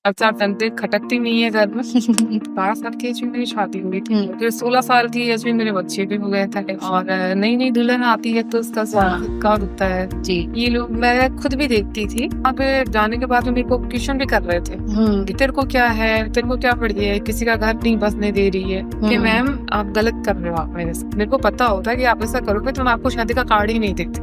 चार तंत्रे खटकती नहीं है घर में। 12 साल की एज में मेरी शादी हुई थी। फिर 16 साल की एज में मेरे बच्चे भी हो गए थे और नई नई दुल्हन आती है तो उसका स्वागत का होता है जी। ये लोग मैं खुद भी देखती थी। वहाँ पे जाने के बाद मेरे को क्वेश्चन भी कर रहे थे कि तेरे को क्या है, तेरे को क्या पड़ी है, किसी का घर नहीं बसने दे रही है कि मैम आप गलत कर रहे हो। आप मेरे को पता होता है कि आप ऐसा करोगे तो मैं आपको शादी का कार्ड ही नहीं देती।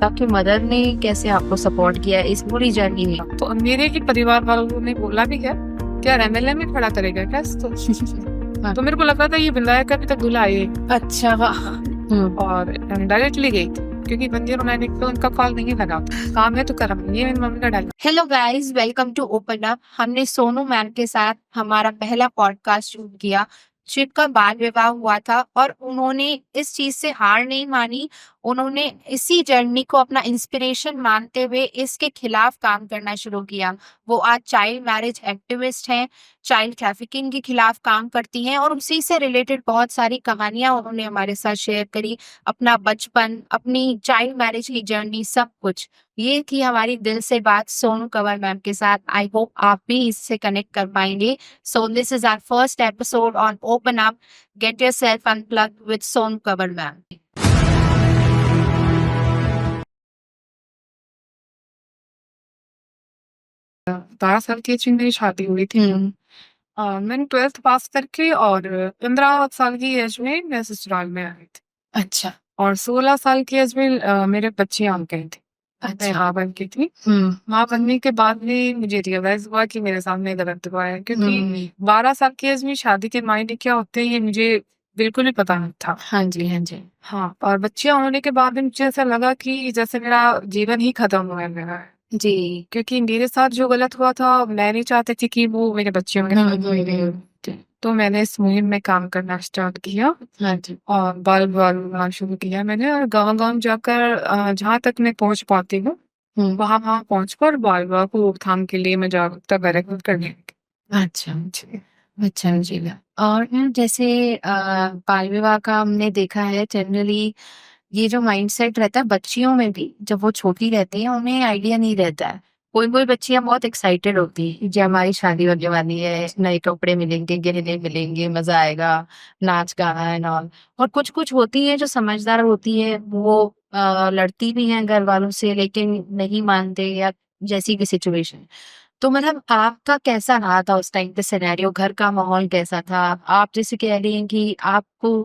आपकी मदर ने कैसे आपको सपोर्ट किया इस पूरी जर्नी में? तो मेरे ही परिवार वालों ने बोला भी क्या एमएलए में खड़ा करेगा क्या तो मेरे को लगा था ये विधायक अभी तक दूल्हा आए। अच्छा। और डायरेक्टली गई थी क्योंकि बंदियों ने तो उनका कॉल नहीं लगा, काम है तो करम, ये मेरी मम्मी का dialogue. Hello guys, welcome to open up. हमने सोनू मैम के साथ हमारा पहला पॉडकास्ट शूट किया जिनका बाल विवाह हुआ था और उन्होंने इस चीज से हार नहीं मानी। उन्होंने इसी जर्नी को अपना इंस्पिरेशन मानते हुए इसके खिलाफ काम करना शुरू किया। वो आज चाइल्ड मैरिज एक्टिविस्ट हैं, चाइल्ड ट्रैफिकिंग के खिलाफ काम करती हैं और उसी से रिलेटेड बहुत सारी कहानियां उन्होंने हमारे साथ शेयर करी। अपना बचपन, अपनी चाइल्ड मैरिज की जर्नी, सब कुछ। ये थी हमारी दिल से बात सोनू कंवर मैम के साथ। आई होप आप भी इससे कनेक्ट कर पाएंगे। So this is our first episode on open up. Get yourself unplugged with Sonu Kanwar ma'am. 12 साल की एज में मेरी शादी हुई थी। मैंने 12th पास करके और 15 साल की एज में मैं ससुराल में आई थी। अच्छा। और 16 साल की एज में मेरे बच्चे आ गए थे। मैं माँ बन की थी। माँ बनने के बाद भी मुझे रियलाइज हुआ कि मेरे सामने गलत हुआ है क्योंकि 12 साल की एज में शादी के मायने क्या होते हैं ये मुझे बिल्कुल भी पता नहीं था। हाँ जी, हाँ जी। हाँ, और बच्चे होने के बाद भी मुझे ऐसा लगा कि जैसे मेरा जीवन ही खत्म हुआ है मेरा, जी। क्योंकि मेरे साथ जो गलत हुआ था मैं नहीं चाहती थी कि वो मेरे बच्चों के साथ हुए। तो मैंने इस मुहिम में काम करना स्टार्ट किया। हाँ जी। और बाल बनाना शुरू किया मैंने और गांव-गांव जाकर जहाँ तक मैं पहुंच पाती हूँ वहां वहां पहुंचकर बाल विवाह को रोकथाम के लिए मैं जागरूकता कार्यक्रम करने लगी। अच्छा जी। अच्छा जी। और जैसे बाल विवाह का हमने देखा है जनरली ये जो माइंडसेट रहता है बच्चियों में भी, जब वो छोटी रहती है उन्हें आइडिया नहीं रहता है। कोई कोई बच्चियां बहुत एक्साइटेड होती है कि हमारी शादी होने वाली है, नए कपड़े मिलेंगे, गहने मिलेंगे, मजा आएगा, नाच गाना एंड ऑल। और कुछ कुछ होती है जो समझदार होती है, वो लड़ती भी हैं घर वालों से लेकिन नहीं मानते या जैसी भी सिचुएशन। तो मतलब आपका कैसा रहा था उस टाइम पे सिनेरियो? घर का माहौल कैसा था? आप जैसे कह रही हैं कि आपको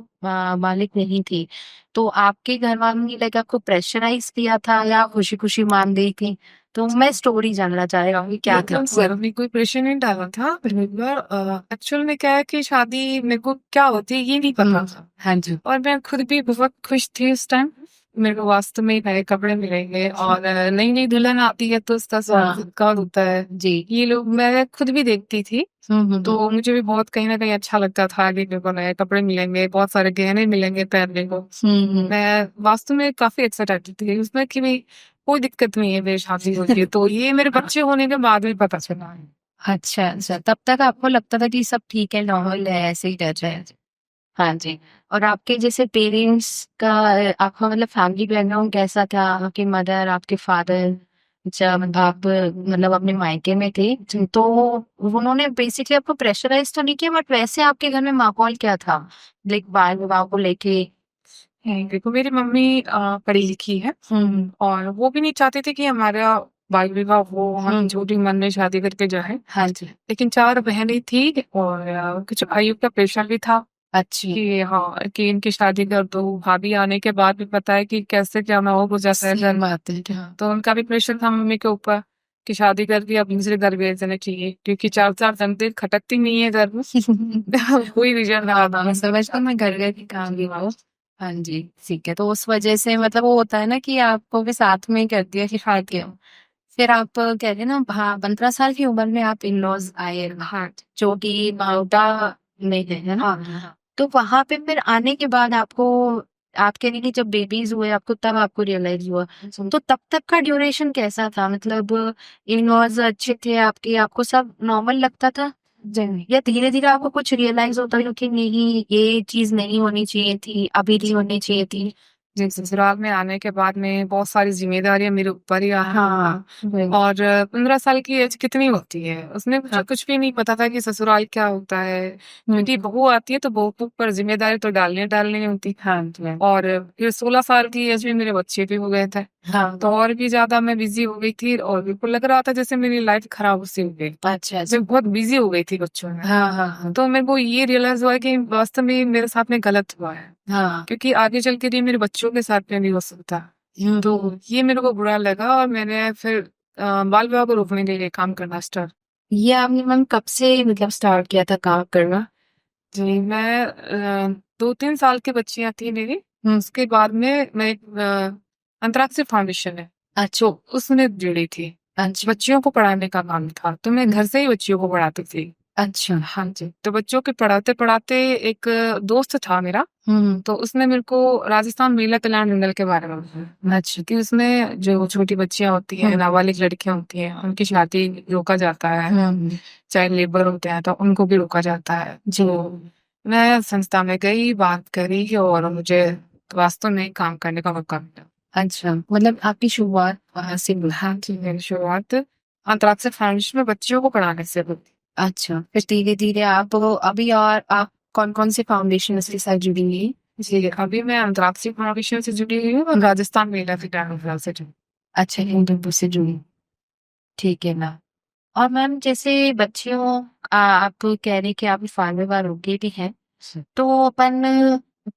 मालिक नहीं थी, तो आपके घर वालों ने लाइक आपको प्रेशराइज किया था या खुशी खुशी मान गई थी? तो मैं स्टोरी जानना चाह रहा हूँ कि क्या था। घर में कोई प्रेशर नहीं डाला था। एक्चुअल में क्या है कि शादी मेरे को क्या होती है ये नहीं पता था। हाँ जी। और मैं खुद भी बहुत खुश थी उस टाइम। मेरे को वास्तव में नए कपड़े मिलेंगे और नई नई दुल्हन आती है तो उसका स्वागत का होता है जी। ये लोग मैं खुद भी देखती थी। तो मुझे भी बहुत कहीं ना कहीं अच्छा लगता था कि मेरे को नए कपड़े मिलेंगे, बहुत सारे गहने मिलेंगे पहनने को। मैं वास्तव में काफी एक्साइटेड थी उसमें कि भाई कोई दिक्कत नहीं है, मेरी शादी होती है। तो ये मेरे बच्चे होने के बाद भी पता चला। अच्छा अच्छा, तब तक आपको लगता था कि सब ठीक है, नॉर्मल है, ऐसे ही रह जाए। हाँ जी। और आपके जैसे पेरेंट्स का, आपका मतलब फैमिली बैकग्राउंड कैसा था? आपके मदर, आपके फादर, जब आप मतलब अपने मायके में थे तो उन्होंने बेसिकली आपको प्रेशराइज तो नहीं किया, बट वैसे आपके घर में माहौल क्या था लाइक बाल विवाह को लेके? देखो मेरी मम्मी पढ़ी लिखी है और वो भी नहीं चाहते थे कि हमारा बाल विवाह हो, हम छोटी उम्र में शादी करके जाए। हाँ जी। लेकिन 4 बहनें थी और कुछ भाइयों का प्रेशर भी था अच्छी। कि हाँ कि इनकी शादी कर दो। भाभी आने के बाद भी पता है कि कैसे क्या माहौल हो जाता है घर में। तो उनका भी प्रेशर था मम्मी के ऊपर कि शादी करके अब दूसरे घर भेज देना चाहिए क्योंकि 4-4 तंत्रे खटकती नहीं है घर में। कोई रीजन रहा था। मैं समझता हूँ, मैं घर घर की काम भी हूँ। हाँ जी, ठीक है। तो उस वजह से मतलब वो होता है ना कि आपको भी साथ में ही कर दिया कि शादी हो। फिर आप कह रहे ना, हाँ, 15 साल की उम्र में आप इन लॉज आए, हाँ, जो कि माउंटा में है ना? हाँ। तो वहां पे फिर आने के बाद आपको, आप कह रही कि जब बेबीज हुए आपको तब आपको रियलाइज हुआ, तो तब तक का ड्यूरेशन कैसा था? मतलब इन लॉज अच्छे थे आपके, आपको सब नॉर्मल लगता था या धीरे धीरे आपको कुछ रियलाइज होता है कि नहीं ये चीज नहीं होनी चाहिए थी, अभी नहीं होनी चाहिए थी? जी, ससुराल में आने के बाद में बहुत सारी ज़िम्मेदारियाँ मेरे ऊपर ही आ हाँ, वही। और 15 साल की एज कितनी होती है? उसमें मुझे हाँ। कुछ भी नहीं पता था कि ससुराल क्या होता है? क्योंकि बहू आती है तो बहू के ऊपर ज़िम्मेदारी तो डालनी होती हाँ जी। और फिर 16 साल की एज में मेरे बच्चे भी हो गए थे। हाँ। तो और भी ज़्यादा मैं बिज़ी हो गई थी और बिल्कुल लग रहा था जैसे मेरी लाइफ़ खराब सी हो गई। अच्छा, अच्छा। मैं बहुत बिज़ी हो गई थी बच्चों में। हाँ, हाँ, हाँ। तो मेरे को ये रियलाइज़ हुआ कि वास्तव में मेरे साथ में गलत हुआ है। हाँ। क्योंकि आगे चल के ये मेरे बच्चों के साथ में भी हो सकता है। तो ये मेरे को बुरा लगा और मैंने फिर बाल विवाह को रोकने के लिए काम करना स्टार्ट। ये आपने मैम कब से मतलब स्टार्ट किया था काम करना? जी, मैं 2-3 साल की बच्चियाँ थी मेरी, उसके बाद में मैं एक अंतर्राष्ट्रीय फाउंडेशन है, अच्छा, उसमें जुड़ी थी। अच्छा, बच्चियों को पढ़ाने का काम था, तो मैं घर से ही बच्चियों को पढ़ाती थी। अच्छा। हाँ जी, तो बच्चों के पढ़ाते-पढ़ाते एक दोस्त था मेरा, हुँ, तो उसने मेरे को राजस्थान महिला कल्याण मंडल के बारे में बताया। अच्छा। कि उसमें जो छोटी बच्चियाँ होती हैं, नाबालिग लड़कियाँ होती हैं, उनकी शादी रोका जाता है। हुँ, चाइल्ड लेबर होते हैं, तो उनको भी रोका जाता है। तो मैं संस्था में गई, बात करी और मुझे वास्तव में काम करने का मौका मिला। अच्छा, मतलब आपकी शुरुआत वहाँ से हुई। हाँ जी, मेरी शुरुआत अंतर्राष्ट्रीय फाउंडेशन में बच्चियों को पढ़ाने से हुई। अच्छा, फिर धीरे-धीरे आप अभी और आप कौन-कौन से फाउंडेशन के साथ जुड़ी हैं? जी, अभी मैं अंतर्राष्ट्रीय फाउंडेशन से जुड़ी हुई हूँ और राजस्थान महिला कल्याण मंडल से जुड़ी। अच्छा, हिंदू से जुड़ी। ठीक है मैम। और मैम जैसे बच्चियों आप कह रही कि आप बार रोके भी हैं, तो अपन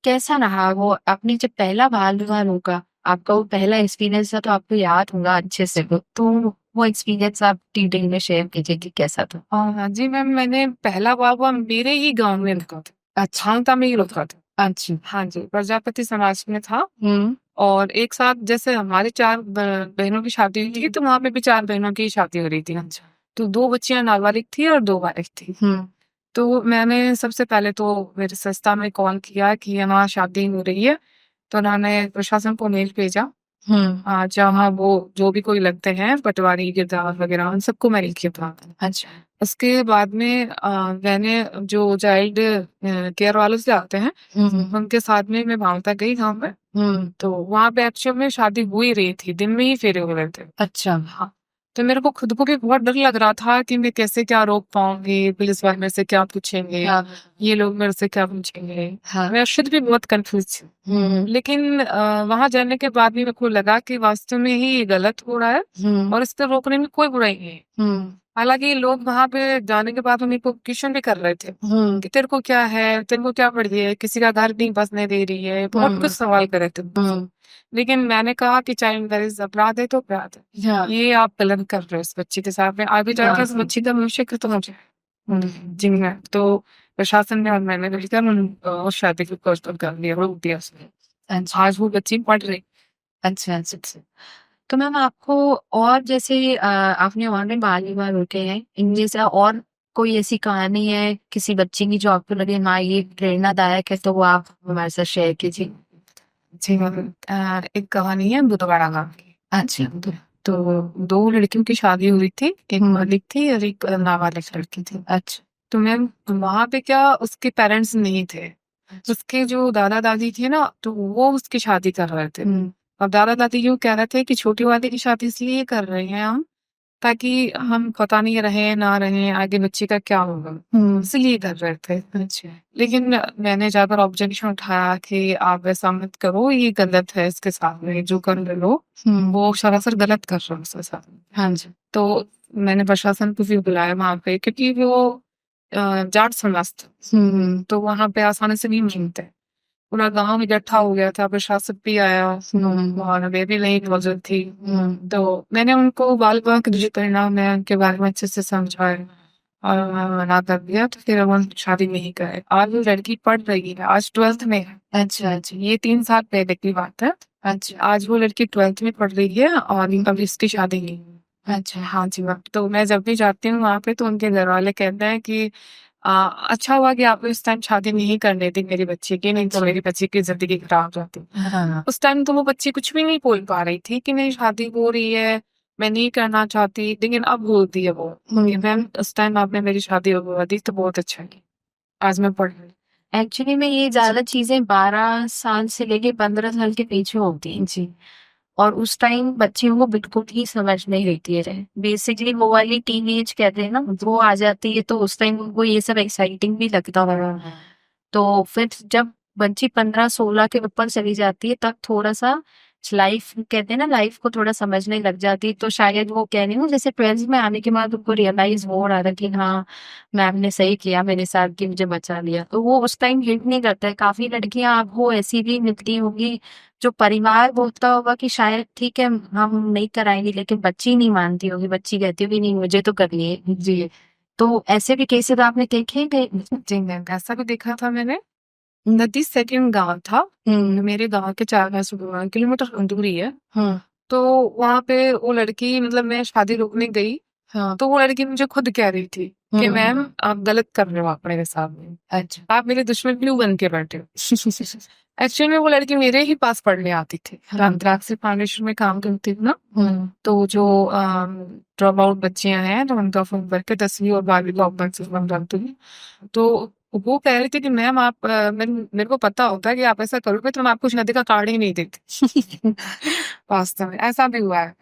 कैसा रहा वो आपने जब पहला बाल विवाह रोका, आपका वो पहला एक्सपीरियंस था तो आपको याद होगा अच्छे से तो वो एक्सपीरियंस आप डिटेल में शेयर कीजिए कि कैसा था? हाँ जी मैम, मैंने पहला बाबा मेरे ही गाँव में रुका था। अच्छा, छांगता में ही रुका था। अच्छा। हाँ जी, प्रजापति समाज में था हुँ, और एक साथ जैसे हमारी 4 बहनों की शादी हुई थी, तो वहाँ पे भी 4 बहनों की शादी हो रही थी। अच्छा। तो 2 बच्चियाँ नाबालिग थी और 2 बालिग थी। हुँ, तो मैंने सबसे पहले तो मेरी संस्था में कॉल किया कि यहाँ शादी हो रही है, तो उन्होंने प्रशासन को मेल भेजा। हुँ, जहाँ वो जो भी कोई लगते हैं पटवारी, गिरदावर वगैरह उन सबको मैं लिखी था। अच्छा। उसके बाद में मैंने जो चाइल्ड केयर वालों से आते हैं, हुँ, हुँ, उनके साथ में मैं भावता गई गाँव में। हुँ, तो वहाँ पे एक्चुअल में शादी हो ही रही थी, दिन में ही फेरे हो रहे थे। अच्छा। हाँ, तो मेरे को खुद को भी बहुत डर लग रहा था कि मैं कैसे क्या रोक पाऊँगी, पुलिस वाले मेरे से क्या पूछेंगे, हाँ, ये लोग मेरे से क्या पूछेंगे। हाँ। मैं खुद भी बहुत कन्फ्यूज़ थी। हुँ, लेकिन वहाँ जाने के बाद भी मेरे को लगा कि वास्तव में ही ये गलत हो रहा है हुँ, और इसको रोकने में कोई बुराई नहीं है। हुँ, हालाँकि लोग वहाँ पे जाने के बाद मेरे को क्वेश्चन भी कर रहे थे हुँ, कि तेरे को क्या है? तेरे को क्या पड़ी है? किसी का घर नहीं बसने दे रही है। बहुत कुछ हुँ, सवाल कर रहे थे मुझसे। हुँ, लेकिन मैंने कहा कि चाइल्ड मैरेज अपराध है तो अपराध है। हाँ, ये आप गलत कर रहे हो इस बच्ची के साथ में। आगे जाके इस हाँ। बच्ची का भविष्य खत्म हो जाए। हुँ, जी हाँ, तो प्रशासन ने और मैंने मिलकर उस शादी को पोस्टपोन कर दिया, रोक दिया उसने। अच्छा। आज वो बच्ची पढ़ रही। अच्छा, अच्छा, अच्छा। तो मैम आपको और जैसे आपने और भी बाल विवाह रोके हैं, इनमें से और कोई ऐसी कहानी है किसी बच्चे की जो आपको लगे हाँ, ये प्रेरणादायक है तो वो आप हमारे साथ शेयर कीजिए? जी हाँ, एक कहानी है बुधवाड़ा गाँव की। अच्छा। तो 2 लड़कियों की शादी हुई थी, एक हुँ, बालिग थी और एक नाबालिग लड़की थी। अच्छा, तो मैम वहाँ पे क्या उसके पेरेंट्स नहीं थे। अच्छा। उसके जो दादा-दादी थे ना, तो वो उसकी शादी कर रहे थे। हुँ, अब दादा-दादी यूँ कह रहे थे कि छोटी वाली की शादी इसलिए कर रहे हैं हम, ताकि हम पता नहीं रहें, ना रहें, आगे बच्चे का क्या होगा, हुँ, इसलिए कर रहे थे। अच्छा। लेकिन मैंने जाकर ऑब्जेक्शन उठाया कि आप ऐसा मत करो, ये गलत है इसके साथ में, जो कर रहे हो, हुँ, वो सरासर गलत कर रहे हो उसके साथ में। हाँ जी। तो मैंने प्रशासन को भी बुलाया वहाँ पे क्योंकि वो जाट समाज था। हुँ, हुँ, तो वहाँ पे आसानी से नहीं मिलते। पूरा गाँव इकट्ठा हो गया था, प्रशासन भी आया हुँ, और मैं भी वहीं मौजूद थी। हुँ, तो मैंने उनको बाल विवाह के दुष्परिणाम है उनके बारे में अच्छे से समझाया और मना कर दिया तो फिर वो शादी नहीं करे। आज वो लड़की पढ़ रही है, आज 12th में है। अच्छा, अच्छा, ये 3 साल पहले की बात है। अच्छा, आज वो लड़की 12th में पढ़ रही है और अभी उसकी शादी नहीं हुई। अच्छा, हाँ जी मैम। तो मैं जब भी जाती हूँ वहाँ पे तो उनके घरवाले कहते हैं कि अच्छा हुआ कि आपने उस टाइम शादी नहीं करनी थी मेरी बच्ची की, नहीं तो मेरी बच्ची की ज़िंदगी खराब हो जाती। हाँ, उस टाइम तो वो बच्ची कुछ भी नहीं बोल पा रही थी कि नहीं शादी हो रही है, मैं नहीं करना चाहती, लेकिन अब बोलती है वो कि हुँ। मैम उस टाइम आपने मेरी शादी रुकवा दी तो बहुत अच्छा किया। आज मैं पढ़ रही हूँ। एक्चुअली में ये ज्यादा चीजें 12 साल से लेके 15 साल के पीछे होती हैं जी। और उस टाइम बच्चियों को बिल्कुल ही समझ नहीं रहती है। बेसिकली वो वाली टीनेज कहते हैं ना, वो आ जाती है, तो उस टाइम उनको ये सब एक्साइटिंग भी लगता होगा। तो फिर जब बच्ची 15-16 के ऊपर चली जाती है, तब थोड़ा सा लाइफ कहते हैं ना, लाइफ को थोड़ा समझने लग जाती है। तो शायद वो कह रही हूँ, जैसे 12th में आने के बाद उनको रियलाइज हो रहा था कि हाँ, मैम ने सही किया मेरे साथ कि मुझे बचा लिया। तो वो उस टाइम हिट नहीं करता है। काफी लड़कियां आपको ऐसी भी मिलती होंगी जो परिवार बोलता होगा कि शायद ठीक है हम नहीं कराएंगे, लेकिन बच्ची नहीं मानती होगी, बच्ची कहती होगी नहीं मुझे तो करनी है जी। तो ऐसे भी केसेस आपने देखे हैं? जी मैम, ऐसा भी देखा था मैंने। नदी सेकंड गांव था, मेरे गांव के 4 किलोमीटर दूरी है। तो वहां पे वो लड़की, मतलब मैं शादी रोकने गई, तो वो लड़की मुझे खुद कह रही थी कि मैम आप गलत कर रहे हो अपने सामने, अच्छा आप मेरे दुश्मन क्यों बन के बैठे हो। एक्चुअली में वो लड़की मेरे ही पास पढ़ने आती थी, रामद्राक्षी फाउंडेशन में काम करती थी ना। तो जो ड्रॉप आउट बच्चियां हैं, तो उनका फोन करके 10वीं और 12वीं का ऑपरेशन करती थी। तो वो कह रही थी कि मैम आप मेरे को पता होता है कि आप ऐसा करोगे तो मैं आपको उस नदी का कार्ड ही नहीं देती। वास्तव में ऐसा भी हुआ है।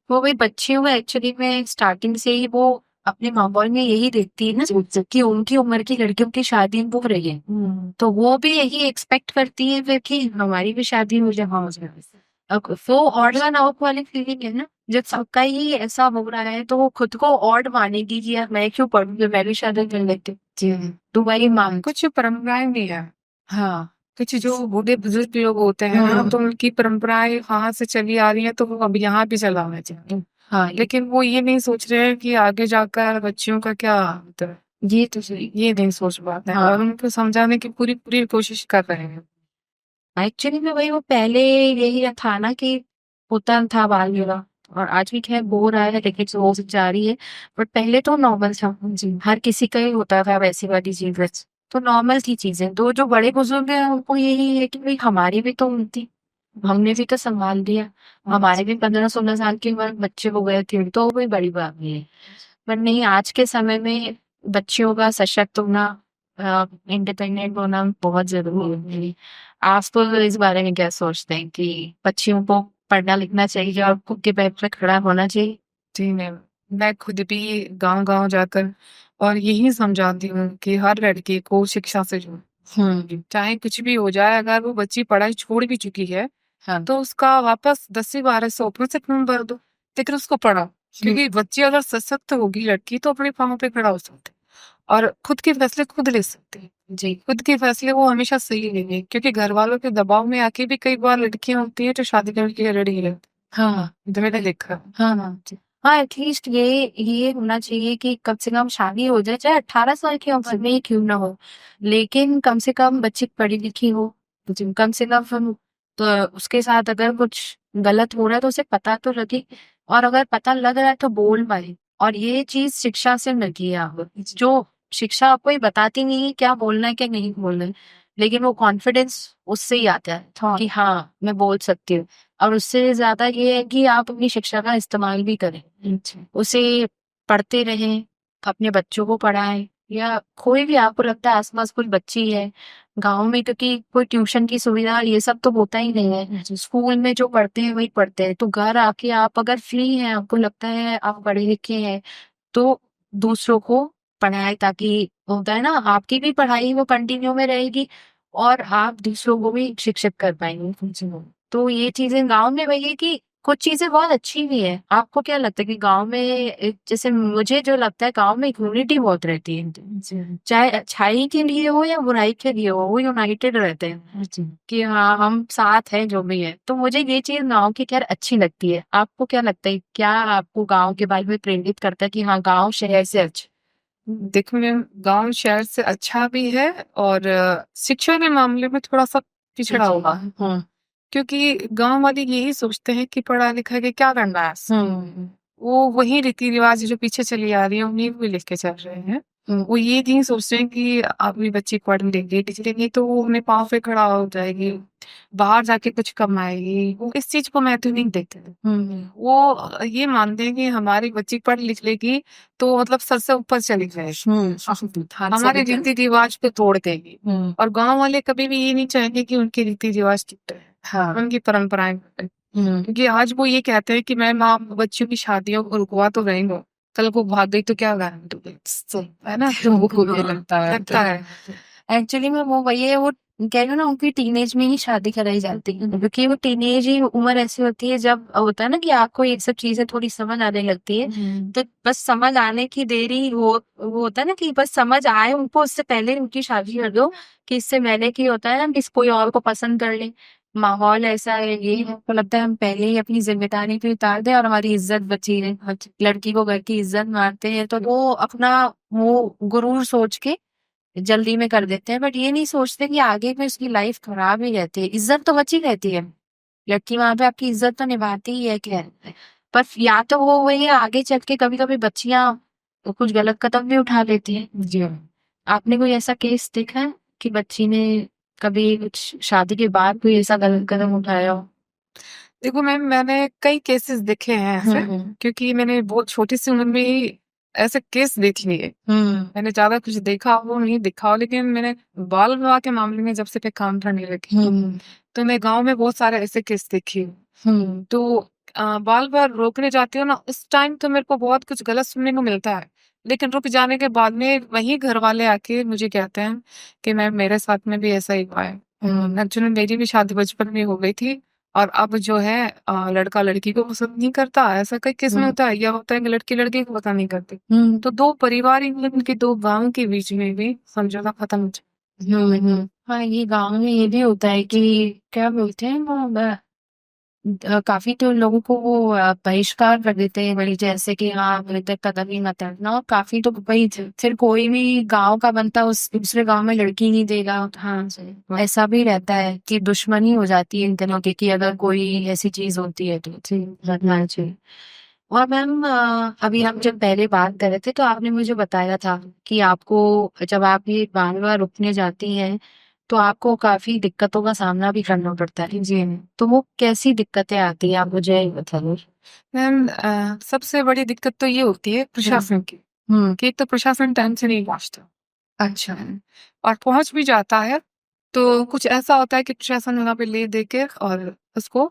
वो भी बच्चियों को एक्चुअली में स्टार्टिंग से ही वो अपने माहौल में यही देखती है ना कि उनकी उम्र की लड़कियों की शादी हो रही है, तो वो भी यही एक्सपेक्ट करती है फिर कि हमारी भी शादी हो जाए। अब वो ऑड वन आउट वाली फीलिंग है ना, जब सबका ही ऐसा हो रहा है तो वो खुद को ऑड मानेगी कि यार मैं क्यों पढ़ूंगी, मैं भी शादी कर लेती हूँ। तो वही मान कुछ परंपराएं भी है। हाँ, कुछ जो बूढ़े बुजुर्ग लोग होते हैं ना, तो उनकी परंपराएं कहाँ से चली आ रही है, तो वो अब यहाँ भी चलाना चाहते हैं। हाँ, लेकिन वो ये नहीं सोच रहे हैं कि आगे जाकर बच्चियों का क्या होता है। ये तो ये नहीं सोच पाते हैं। और उनको समझाने की पूरी पूरी कोशिश कर रहे हैं। एक्चुअली में वही वो पहले यही था ना कि होता था बाल विवाह, और आज भी खैर हो रहा है लेकिन वो जारी है। बट पहले तो नॉर्मल था जी, हर किसी का ही होता था वैसी वाली चीजें, तो नॉर्मल थी चीजें। तो जो बड़े बुजुर्ग हैं उनको यही है कि भाई हमारी भी तो थी, हमने भी तो संभाल लिया, हमारे भी 15-16 साल की उम्र बच्चे हो गए थे, तो कोई बड़ी बात नहीं है। पर नहीं, आज के समय में बच्चियों का सशक्त होना, इंडिपेंडेंट होना बहुत जरूरी है। आप तो इस बारे में क्या सोचते हैं कि बच्चियों को पढ़ना लिखना चाहिए और खुद के पैर पर खड़ा होना चाहिए? जी मैं खुद भी गांव गांव जाकर और यही समझाती हूँ कि हर लड़की को शिक्षा से जोड़ो। चाहे कुछ भी हो जाए, अगर वो बच्ची पढ़ाई छोड़ भी चुकी है, तो उसका वापस 10वीं 12 से ऊपर से फॉर्म भर दो, लेकिन उसको पढ़ाओ। क्योंकि बच्ची अगर सशक्त होगी लड़की, तो अपने पाँव पे खड़ा हो सकती है और खुद के फैसले खुद ले सकती है। जी, खुद के फैसले वो हमेशा सही लेंगे, क्योंकि घर वालों के दबाव में आके भी कई बार लड़कियां होती है जो शादी करके रेडी रहती। हाँ, तो मैंने देखा। हाँ जी। हाँ, एटलीस्ट ये होना चाहिए कि कम से कम शादी हो जाए, चाहे 18 साल की उम्र में ही क्यों ना हो, लेकिन कम से कम बच्ची पढ़ी लिखी हो। कम से कम तो उसके साथ अगर कुछ गलत हो रहा है तो उसे पता तो लगे, और अगर पता लग रहा है तो बोल पाए। और ये चीज शिक्षा से लगी है आप, जो शिक्षा आपको ये बताती नहीं है क्या बोलना है क्या नहीं बोलना है, लेकिन वो कॉन्फिडेंस उससे ही आता है कि हाँ मैं बोल सकती हूँ। और उससे ज्यादा ये है कि आप अपनी शिक्षा का इस्तेमाल भी करें, उसे पढ़ते रहें, अपने बच्चों को पढ़ाएं, या कोई भी आपको लगता है आसपास कोई बच्ची है गांव में, क्योंकि कोई ट्यूशन की सुविधा ये सब तो होता ही नहीं है, स्कूल में जो पढ़ते हैं वही पढ़ते हैं। तो घर आके आप अगर फ्री हैं, आपको लगता है आप पढ़े लिखे हैं, तो दूसरों को पढ़ाए, ताकि होता है ना आपकी भी पढ़ाई वो कंटिन्यू में रहेगी और आप दूसरों को भी शिक्षित कर पाएंगे। तो ये चीजें गांव में वही है कि कुछ चीजें बहुत अच्छी भी है। आपको क्या लगता है कि गांव में जैसे मुझे जो लगता है गांव में यूनिटी बहुत रहती है, चाहे अच्छाई के लिए हो या बुराई के लिए हो, वो यूनाइटेड रहते हैं कि हाँ हम साथ हैं जो भी है। तो मुझे ये चीज गांव की खैर अच्छी लगती है। आपको क्या लगता है, क्या आपको गांव के बारे में प्रेरित करता है कि हाँ गांव शहर से अच्छा? देखो मैम, गांव शहर से अच्छा भी है और शिक्षा के मामले में थोड़ा सा पिछड़ा होगा। क्योंकि गांव वाले यही सोचते हैं कि पढ़ा लिखा के क्या करना है। वो वही रीति रिवाज जो पीछे चली आ रही है उन्हीं को लेके चल रहे हैं। वो ये नहीं सोचते हैं कि अपनी बच्ची पढ़ लेगी लिख लेगी तो वो अपने पाँव पे खड़ा हो जाएगी। बाहर जाके कुछ कमाएगी, वो इस चीज को महत्व नहीं देते। वो ये मानते हैं कि हमारी बच्ची पढ़ लिख लेगी तो मतलब सर से ऊपर चली जाएगी, हमारे रीति रिवाज पे तोड़ देगी। और गांव वाले कभी भी ये नहीं चाहेंगे कि उनके रीति रिवाज टूटे, उनकी परंपराएं टूटे। क्योंकि आज वो ये कहते हैं कि मैं आप बच्चियों की शादियों को रुकवा तो रही हूँ, कल को भाग गई तो क्या गारंटी है ना। तो वो ये लगता है एक्चुअली में वो वही है, वो कह रहे हो ना, उनकी टीनेज में ही शादी कराई जाती है, क्योंकि वो टीनेज ही उम्र ऐसी होती है जब होता है ना कि आपको ये सब चीजें थोड़ी समझ आने लगती है। तो बस समझ आने की देरी, वो होता है ना कि बस समझ आए उनको, उससे पहले उनकी शादी कर दो, कि इससे पहले की होता है ना कि कोई और को पसंद कर ले। माहौल ऐसा है, ये हमको लगता है हम पहले ही अपनी जिम्मेदारी पे उतार दे और हमारी इज्जत बची रहे। लड़की को घर की इज्जत मारते हैं तो वो अपना वो गुरूर सोच के जल्दी में कर देते हैं, बट ये नहीं सोचते कि आगे में उसकी लाइफ खराब ही रहती है। इज्जत तो बची रहती है, लड़की वहां पे आपकी इज्जत तो निभाती ही है, खैर। पर या तो वो वही है, आगे चल के कभी कभी बच्चियां कुछ गलत कदम भी उठा लेती हैं। जी आपने कोई ऐसा केस देखा है कि बच्ची ने कभी कुछ शादी के बाद कोई ऐसा गलत कदम उठाया हो? देखो मैम, मैंने कई केसेस देखे हैं ऐसे, क्योंकि मैंने बहुत छोटी सी उम्र में ही ऐसे केस देख लिए। मैंने ज्यादा कुछ देखा हो नहीं देखा हो, लेकिन मैंने बाल विवाह के मामले में जब से मैं काम करने लगी तो मैं गांव में बहुत सारे ऐसे केस देखी हूँ। तो बाल विवाह रोकने जाती हूँ ना, उस टाइम तो मेरे को बहुत कुछ गलत सुनने को मिलता है, लेकिन रुक जाने के बाद में वही घर वाले आके मुझे कहते हैं कि मैम मेरे साथ में भी ऐसा ही हुआ है। एक्चुअली मेरी भी शादी बचपन में हो गई थी, और अब जो है लड़का लड़की को पसंद नहीं करता, ऐसा कई केस में होता है, या होता है कि लड़की लड़के को पसंद नहीं करती। तो दो परिवार इनके दो गांव के बीच में भी समझौता खत्म हो जाए। हाँ, ये गांव में ये भी होता है कि क्या बोलते हैं वो, काफी तो लोगों को वो बहिष्कार कर देते हैं बड़ी, जैसे कि हाँ मृतक कदम ही मत हटना। और काफी तो भाई फिर कोई भी गांव का बनता उस दूसरे गांव में लड़की नहीं देगा। हाँ ऐसा भी रहता है कि दुश्मनी हो जाती है इन दिनों की, कि अगर कोई ऐसी चीज होती है तो रखना चाहिए। और मैम अभी हम जब पहले बात कर रहे थे तो आपने मुझे बताया था कि आपको जब आप ये बाल विवाह रुकने जाती हैं तो आपको काफी दिक्कतों का सामना भी करना पड़ता है। जी तो वो कैसी दिक्कतें आती है, आप मुझे बताइए। मैम सबसे बड़ी दिक्कत तो ये होती है प्रशासन की, कि एक तो प्रशासन टाइम से नहीं पहुंचता। अच्छा। और पहुंच भी जाता है तो कुछ ऐसा होता है कि प्रशासन वहां पे ले दे के और उसको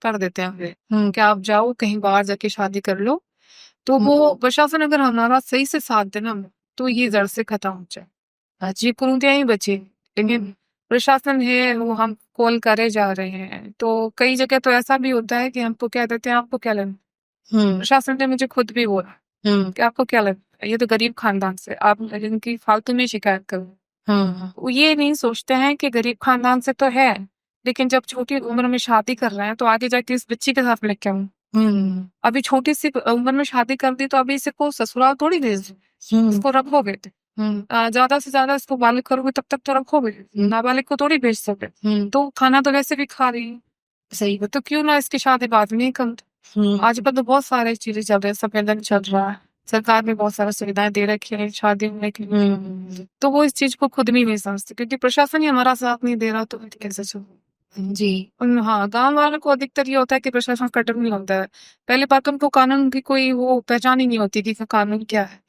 कर देते हैं कि आप जाओ कहीं बाहर जाके शादी कर लो। तो वो प्रशासन अगर हमारा सही से साथ देना तो ये जड़ से खत्म हो जाए, जी कुरीतियां ही बची। लेकिन प्रशासन है वो हम कॉल करे जा रहे हैं, तो कई जगह तो ऐसा भी होता है कि हमको कह देते हैं आपको क्या लगता है। प्रशासन ने मुझे खुद भी बोला कि आपको क्या लगता है, ये तो गरीब खानदान से, आप इनकी फालतू में शिकायत करो। वो ये नहीं सोचते हैं कि गरीब खानदान से तो है, लेकिन जब छोटी उम्र में शादी कर रहे हैं तो आगे जाके इस बच्ची के साथ लेके आऊँ। अभी छोटी सी उम्र में शादी कर दी तो अभी इसे को ससुराल थोड़ी भेज दो, इसको रखोगे ज्यादा से ज्यादा इसको बालिग करोगे तब तक तो रखोगे, नाबालिग को थोड़ी भेज सके। तो खाना तो वैसे भी खा रही है, सही तो क्यों ना इसकी शादी बाद में कर दो। आजकल तो बहुत सारे चीजें चल रहे हैं, संवेदन चल रहा है, सरकार ने बहुत सारी सुविधाएं दे रखी है शादी होने के लिए। तो वो इस चीज को खुद भी नहीं समझते, क्योंकि प्रशासन ही हमारा साथ नहीं दे रहा तो कैसे चले। जी हाँ, गांव वालों को अधिकतर ये होता है कि प्रशासन कठोर नहीं होता है। पहली बात तो उनको कानून की कोई वो पहचान ही नहीं होती कि कानून क्या है।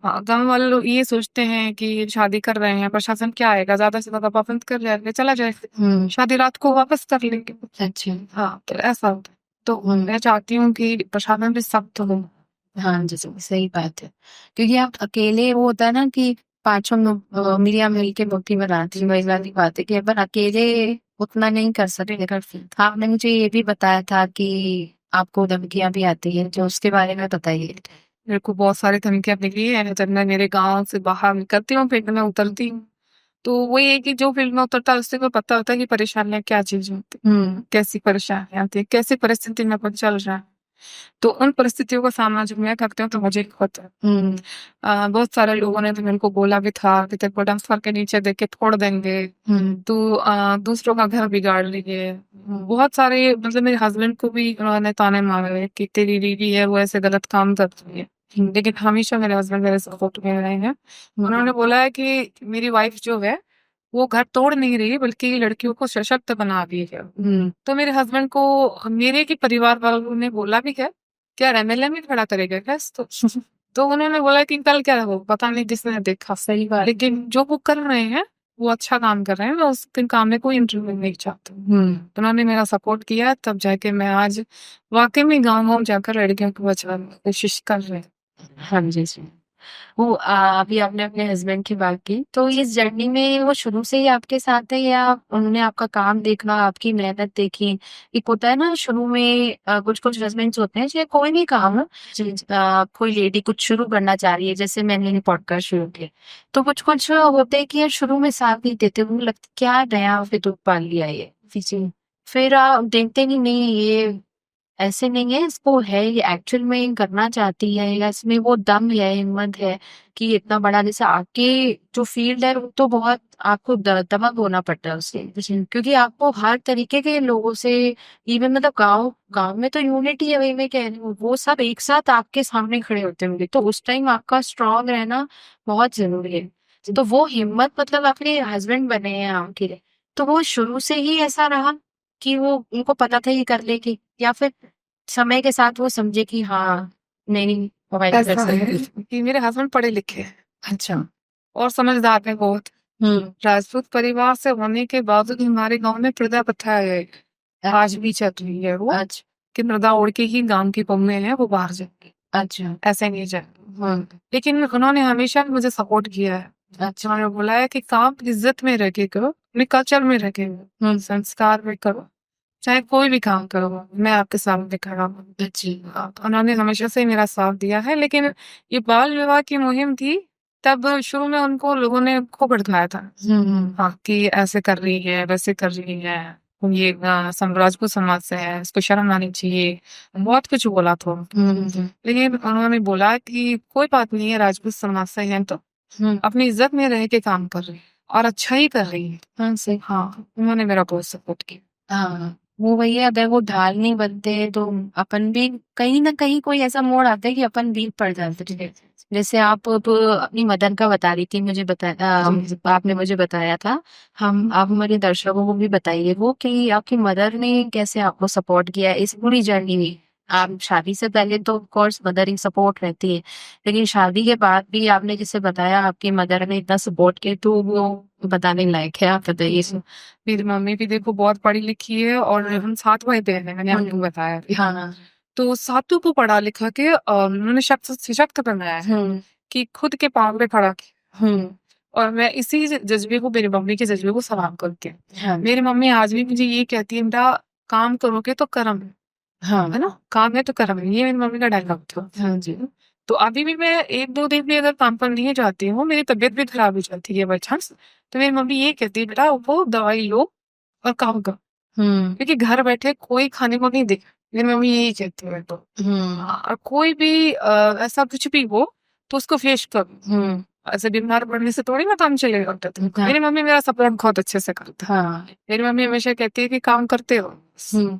हाँ, गांव वाले लोग ये सोचते हैं कि शादी कर रहे हैं, प्रशासन क्या आएगा, ज्यादा से ज्यादा पाबंद कर जाएगा, चला जाएगा, शादी रात को वापस कर लेंगे। अच्छा। हाँ, तो ऐसा होता है। तो मैं चाहती हूँ कि प्रशासन भी सख्त हो। हाँ जी, सही बात है, क्योंकि आप अकेले, वो होता है ना कि पांचों मिलिया मिल के मुट्ठी बनाती, वही वाली बात है कि अपन अकेले उतना नहीं कर सकते। आपने मुझे ये भी बताया था कि आपको धमकियां भी आती है, जो उसके बारे में बताइए। मेरे को बहुत सारी धमकियां मिली है जब मैं मेरे गांव से बाहर निकलती हूँ, फिर मैं उतरती हूँ। तो वही है कि जो फील्ड में उतरता है उससे को पता होता है कि परेशानियां क्या चीज होती है, कैसी परेशानियां आती है, कैसी परिस्थिति में अपन चल रहा है। तो उन परिस्थितियों का सामना जब मैं करती हूँ तो मुझे होता है। बहुत सारे लोगों ने तो मेरे को बोला भी था कि तेरे को डंपर के नीचे देख के फोड़ देंगे, तो दूसरों का घर बिगाड़ लेंगे। बहुत सारे मतलब मेरे हस्बैंड को भी उन्होंने ताने मारे कि तेरी बीवी है वो ऐसे गलत काम करती है। लेकिन हमेशा मेरे हस्बैंड मेरे सपोर्ट में रहे हैं। उन्होंने बोला है कि मेरी वाइफ जो है वो घर तोड़ नहीं रही बल्कि लड़कियों को सशक्त बना रही है। तो मेरे हस्बैंड को मेरे की परिवार वालों ने बोला भी है, क्या एमएलए में खड़ा करेगा क्या इसको? तो उन्होंने बोला कि कल क्या हो पता नहीं किसने देखा, सही बात। लेकिन जो वो कर रहे हैं वो अच्छा काम कर रहे हैं, मैं उसके काम में कोई इंटरव्यू नहीं चाहती। तो उन्होंने मेरा सपोर्ट किया, तब जाके मैं आज वाकई में गाँव-गाँव जाकर लड़कियों को बचाने की कोशिश कर रही हूँ। हाँ जी, जी। वो अभी आपने अपने हस्बैंड की बात की, तो इस जर्नी में वो शुरू से ही आपके साथ है या उन्होंने आपका काम देखा, आपकी मेहनत देखी? एक होता है ना शुरू में कुछ-कुछ हस्बैंड्स होते हैं चाहे कोई भी काम हो, कोई लेडी कुछ शुरू करना चाह रही है, जैसे मैंने ये पॉडकास्ट शुरू किया, तो कुछ-कुछ होते हैं कि यार शुरू में साथ नहीं देते, उनको लगता क्या नया फितूर पाल लिया ये। जी। फिर आप देखते कि नहीं ये ऐसे नहीं है, इसको है ये एक्चुअल में करना चाहती है या इसमें वो दम है, हिम्मत है कि इतना बड़ा जैसे आपकी जो फ़ील्ड है वो तो बहुत आपको दमक होना पड़ता है उससे। क्योंकि आपको हर तरीके के लोगों से इवन मतलब गाँव गाँव में तो यूनिटी है वही मैं कह रही हूँ, वो सब एक साथ आपके सामने खड़े होते होंगे, तो उस टाइम आपका स्ट्रॉन्ग रहना बहुत ज़रूरी है। तो वो हिम्मत मतलब अपने हस्बैंड बने हैं आपके, तो वो शुरू से ही ऐसा रहा कि वो उनको पता था ये कर लेगी या फिर समय के साथ वो समझे कि हाँ, नहीं मोबाइल कर ऐसा है सकती। कि मेरे हस्बैंड पढ़े लिखे हैं अच्छा। और समझदार हैं बहुत। हुँ। राजपूत परिवार से होने के बावजूद हमारे गांव में प्रथा प्रथा है, आज भी चल रही है वो, अच्छा, कि प्रथा ओढ़ के ही गांव की बहुएं हैं वो बाहर जाएंगी, अच्छा। ऐसे नहीं जाए। हुँ, लेकिन उन्होंने हमेशा मुझे सपोर्ट किया है। अच्छा। उन्होंने बोला है कि काम इज्जत में रह के करो, अपने कल्चर में रह के करो, संस्कार में करो, चाहे कोई भी काम करो, मैं आपके सामने खड़ा हूँ। जी। तो उन्होंने हमेशा से मेरा साथ दिया है, लेकिन ये बाल विवाह की मुहिम थी, तब शुरू में उनको लोगों ने खूब भड़काया था। हाँ, कि ऐसे कर रही है, वैसे कर रही है, ये राजपूत समाज से है, इसको शर्म आनी चाहिए, बहुत कुछ बोला था। लेकिन उन्होंने बोला कि कोई बात नहीं है, राजपूत समाज से है तो अपनी इज्जत में रह के काम कर रही है और अच्छा ही कर रही है। हाँ, सही। हाँ, उन्होंने मेरा बहुत सपोर्ट किया। हाँ, वो वही है अगर वो ढाल नहीं बनते तो अपन भी कहीं न कहीं कोई ऐसा मोड़ आता है कि अपन वीक पड़ जाते हैं। जैसे आप अब अपनी मदर का बता रही थी मुझे आपने मुझे बताया था। हम आप हमारे दर्शकों को भी बताइए वो कि आपकी मदर ने कैसे आपको सपोर्ट किया इस पूरी जर्नी में? आप शादी से पहले तो of course mother he support रहती है, लेकिन शादी के बाद भी आपने जैसे बताया आपकी मदर ने इतना सपोर्ट किया तो वो बताने लायक है, आप बताइए? मेरी मम्मी भी देखो बहुत पढ़ी लिखी है और हम 7 भाई बहन हैं, मैंने आपको बताया। हाँ। तो सातों को पढ़ा लिखा के उन्होंने सशक्त बनाया है कि खुद के पाँव पे खड़ा किया। और मैं इसी जज्बे को, मेरी मम्मी के जज्बे को सलाम करती हूँ। हाँ। मेरी मम्मी आज भी मुझे ये कहती है, बेटा काम करोगे तो कर्म है हाँ। है ना? काम है तो कर्म है, ये मेरी मम्मी का डायलॉग था। हाँ जी। तो अभी भी मैं 1-2 दिन भी अगर काम पर नहीं जाती हूँ, मेरी तबीयत भी खराब हो जाती है बाय चांस, तो मेरी मम्मी ये कहती है, बेटा उठो, दवाई लो और काम करो। क्योंकि घर बैठे कोई खाने को नहीं देगा। मेरी मम्मी यही कहती है मेरे को। और कोई भी ऐसा कुछ भी हो तो उसको फेस करो। ऐसे बीमार पड़ने से थोड़ी ना काम चलेगा। हाँ। मेरी मम्मी मेरा सपोर्ट बहुत अच्छे से करती है। हाँ। मेरी मम्मी हमेशा कहती है कि काम करते रहो,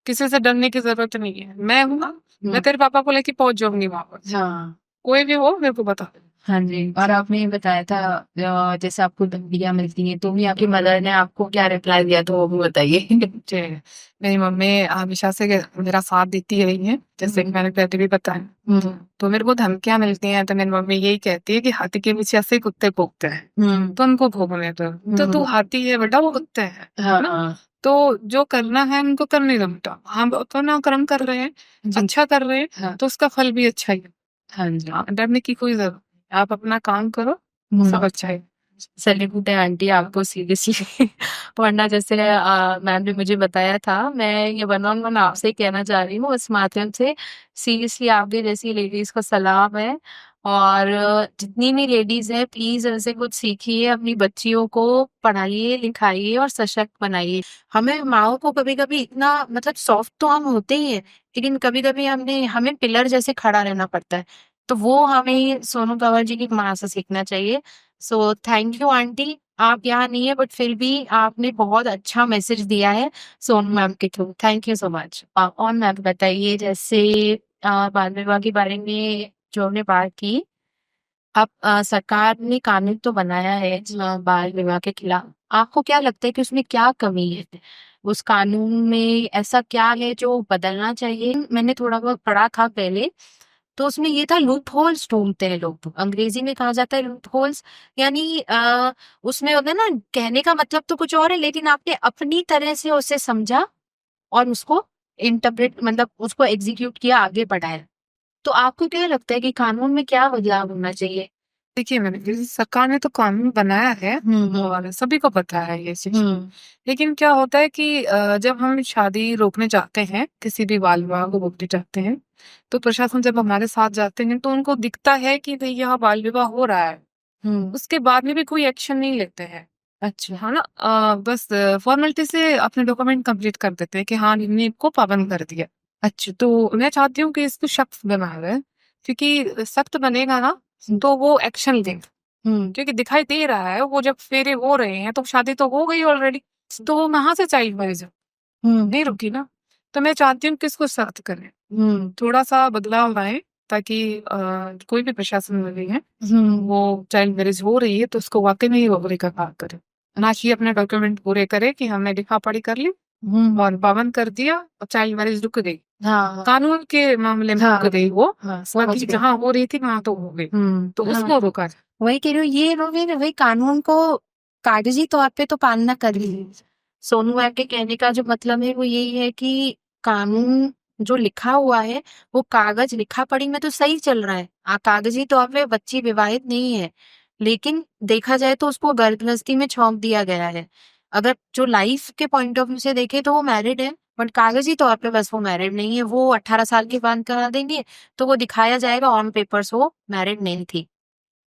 किसी से डरने की जरूरत नहीं है। मैं हूँ ना, मैं तेरे पापा को लेके पहुंच जाऊंगी वहां पर। हाँ। कोई भी हो मेरे को बता दे। हाँ जी। और आपने ये बताया था जैसे आपको धमकियाँ मिलती हैं तो भी आपकी मदर ने आपको क्या रिप्लाई दिया तो वो भी बताइए? जी, मेरी मम्मी हमेशा से मेरा साथ देती रही है, जैसे कि मैंने पहले भी बताया। तो मेरे को धमकियां मिलती हैं तो मेरी मम्मी यही कहती है कि हाथी के पीछे ऐसे ही कुत्ते भौंकते हैं, तो उनको भोगने दो। तो तू हाथी है बेटा, वो कुत्ते हैं, है ना? हाँ। तो जो करना है उनको करने दो बेटा। हम अपना कर्म कर रहे हैं, अच्छा कर रहे हैं, हाँ। तो उसका फल भी अच्छा ही है। हाँ जी। डरने की कोई जरूरत नहीं, आप अपना काम करो, सब अच्छा है। सैल्यूट है आंटी आपको सीरियसली। वरना जैसे मैम ने मुझे बताया था, मैं ये वन ऑन वन आपसे ही कहना चाह रही हूँ इस माध्यम से, सीरियसली आपके जैसी लेडीज को सलाम है। और जितनी भी लेडीज हैं प्लीज उनसे कुछ सीखिए, अपनी बच्चियों को पढ़ाइए लिखाइए और सशक्त बनाइए। हमें माओ को कभी कभी इतना मतलब सॉफ्ट तो हम होते ही है, लेकिन कभी कभी हमें पिलर जैसे खड़ा रहना पड़ता है, तो वो हमें सोनू कंवर जी की माँ से सीखना चाहिए। सो थैंक यू आंटी, आप यहाँ नहीं है बट फिर भी आपने बहुत अच्छा मैसेज दिया है सोनू मैम के through, thank you so much. और मैम बताइए जैसे बाल विवाह के बारे में जो हमने बात की, अब सरकार ने कानून तो बनाया है बाल विवाह के खिलाफ। आपको क्या लगता है कि उसमें क्या कमी है? उस कानून में ऐसा क्या है जो बदलना चाहिए? मैंने थोड़ा बहुत पढ़ा था पहले, तो उसमें ये था, लूप होल्स ढूंढते हैं लोग, अंग्रेजी में कहा जाता है लूप होल्स। यानी उसमें होता है ना, कहने का मतलब तो कुछ और है, लेकिन आपने अपनी तरह से उसे समझा और उसको इंटरप्रेट, मतलब उसको एग्जीक्यूट किया, आगे बढ़ाया। तो आपको क्या लगता है कि कानून में क्या बदलाव होना चाहिए? देखिए मैंने, जैसे सरकार ने तो कानून बनाया है और सभी को पता है ये चीज, लेकिन क्या होता है कि जब हम शादी रोकने जाते हैं, किसी भी बाल विवाह को रोकने जाते हैं, तो प्रशासन जब हमारे साथ जाते हैं तो उनको दिखता है कि भाई यहाँ बाल विवाह हो रहा है, उसके बाद में भी कोई एक्शन नहीं लेते हैं। अच्छा। हाँ ना, बस फॉर्मेलिटी से अपने डॉक्यूमेंट कंप्लीट कर देते हैं कि हाँ हमने इनको पाबंद कर दिया। अच्छा। तो मैं चाहती हूँ कि इसको सख्त बना है, क्योंकि सख्त बनेगा ना तो वो एक्शन ले, क्योंकि दिखाई दे रहा है वो जब फेरे हो रहे हैं तो शादी तो हो गई ऑलरेडी, तो वो कहाँ से चाइल्ड मैरिज नहीं रुकी ना। तो मैं चाहती हूँ कि इसको सख्त करें, थोड़ा सा बदलाव लाए, ताकि कोई भी प्रशासन में भी है वो चाइल्ड मैरिज हो रही है तो उसको वाकई में ही रोकने का काम करे, ना कि अपने डॉक्यूमेंट पूरे करे कि हमने लिखा पढ़ी कर ली और पाबंद कर दिया और चाइल्ड मैरिज रुक गई। हाँ। कानून के मामले में रुक गई वो, समझ बाकी गई। जहाँ हो रही थी वहां तो हो गई, तो उसको रोका जाए। वही कह रही हूँ, ये लोग हैं, वही कानून को कागजी तौर पे तो पालना कर ही। सोनू मैम के कहने का जो मतलब है वो यही है कि कानून जो लिखा हुआ है वो कागज लिखा पढ़ी में तो सही चल रहा है, कागजी तौर पे बच्ची विवाहित नहीं है, लेकिन देखा जाए तो उसको गर्भगृहस्थी में झोंक दिया गया है। अगर जो लाइफ के पॉइंट ऑफ व्यू से देखे तो वो मैरिड है, बट कागजी तौर पे बस वो मैरिड नहीं है। वो 18 साल के बाद करा देंगे तो वो दिखाया जाएगा ऑन पेपर्स वो मैरिड नहीं थी।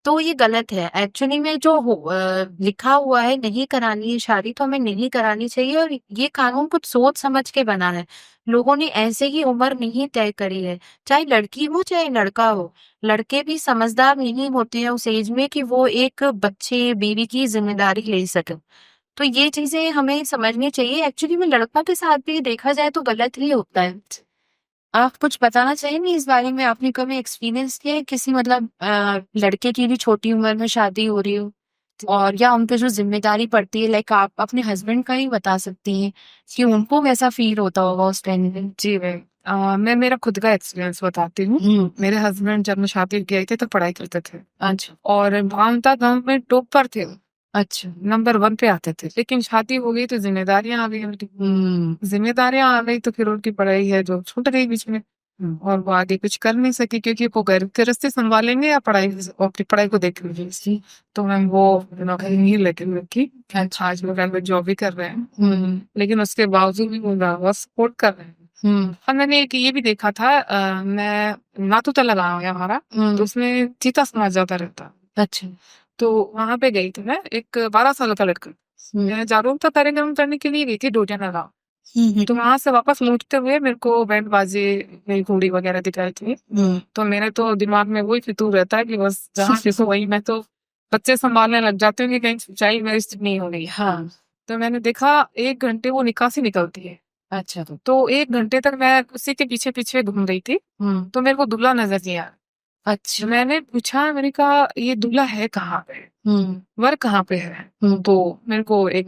तो ये गलत है एक्चुअली में, जो लिखा हुआ है नहीं करानी है शादी तो हमें नहीं करानी चाहिए। और ये कानून कुछ सोच समझ के बना है, लोगों ने ऐसे ही उम्र नहीं तय करी है, चाहे लड़की हो चाहे लड़का हो। लड़के भी समझदार नहीं होते हैं उस एज में कि वो एक बच्चे बीवी की जिम्मेदारी ले सके। तो ये चीजें हमें समझनी चाहिए। एक्चुअली में लड़का के साथ भी देखा जाए तो गलत ही होता है। आप कुछ बताना चाहेंगे इस बारे में? आपने कभी एक्सपीरियंस किया है किसी, मतलब लड़के की भी छोटी उम्र में शादी हो रही हो और या उन पे जो जिम्मेदारी पड़ती है, लाइक आप अपने हस्बैंड का ही बता सकती हैं कि उनको कैसा फील होता होगा उस टाइम में? जी मैं मेरा खुद का एक्सपीरियंस बताती हूँ। मेरे हस्बैंड जब मैं शादी गए थे तो पढ़ाई करते थे। अच्छा। और भावता गांव में टॉप पर थे। अच्छा। नंबर 1 पे आते थे, लेकिन शादी हो गई तो जिम्मेदारियां आ गई उनकी। जिम्मेदारियां आ गई तो फिर उनकी पढ़ाई है जो छूट गई बीच में, और वो आगे कुछ कर नहीं सकी, क्योंकि वो घर के रास्ते संभालेंगे या पढ़ाई, अपनी पढ़ाई को देख लीजिए। तो मैम वो नौकरी नहीं लगी उनकी, आज वो रेलवे जॉब भी कर रहे हैं, लेकिन उसके बावजूद भी वो सपोर्ट कर रहे हैं। और मैंने एक ये भी देखा था, मैं नातू लगा हुआ है हमारा, तो उसमें चीता समाज ज्यादा रहता। अच्छा। तो वहां पे गई थी मैं, एक 12 साल का लड़का, मैं जागरूकता कार्यक्रम करने के लिए गई थी डोडिया लगा। तो वहां से वापस लौटते हुए मेरे को बैंड बाजी में घोड़ी वगैरह दिखाई थी। तो मेरे तो दिमाग में वही फितूर रहता है कि बस जहाँ से वही मैं तो बच्चे संभालने लग जाती हूँ कि कहीं सच्चाई मेरी नहीं हो रही। हाँ। तो मैंने देखा 1 घंटे वो निकासी निकलती है। अच्छा। तो 1 घंटे तक मैं उसी के पीछे पीछे घूम रही थी, तो मेरे को दूल्हा नजर नहीं आया। अच्छा। मैंने पूछा, मैंने कहा ये दूल्हा है कहाँ पे, वर कहाँ पे है? तो मेरे को एक